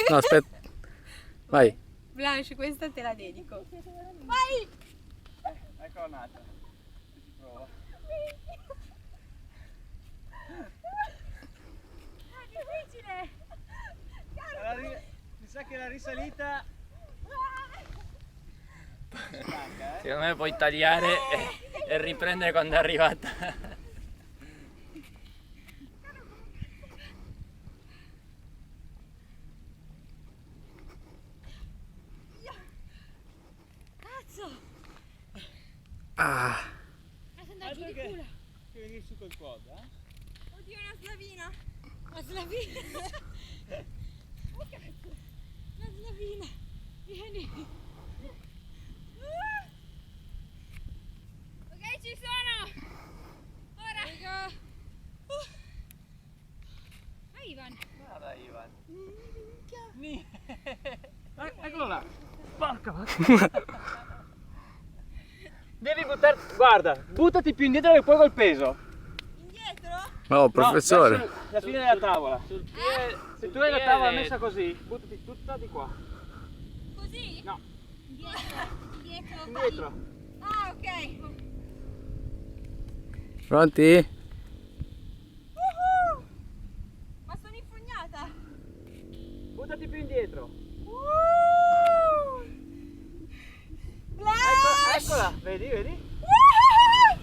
No, aspetta. Vai. Blanche, questa te la dedico. Vai! Eccola nata. Si prova. È difficile! Mi sa che la risalita stanca, Secondo me puoi tagliare e riprendere quando è arrivata. Cazzo! Ah. È andato giù di culo. Che venire su col quad, Oddio, una slavina! Una slavina! Oh cazzo! Una slavina! Vieni! Ok, ci sono! Ora! Vai Ivan! Guarda Ivan. Minchia! Eccolo là. Porca vacca. Devi buttare. Guarda, buttati più indietro che puoi col peso. Indietro? Oh, professore. No, la fine della tavola. Se tu hai la tavola messa così, buttati tutta di qua. Così? No, Indietro? Indietro? indietro. Ah, ok! Pronti? Ma sono infugnata! Buttati più indietro. Blanche! Eccola, vedi, vedi? Woohoo!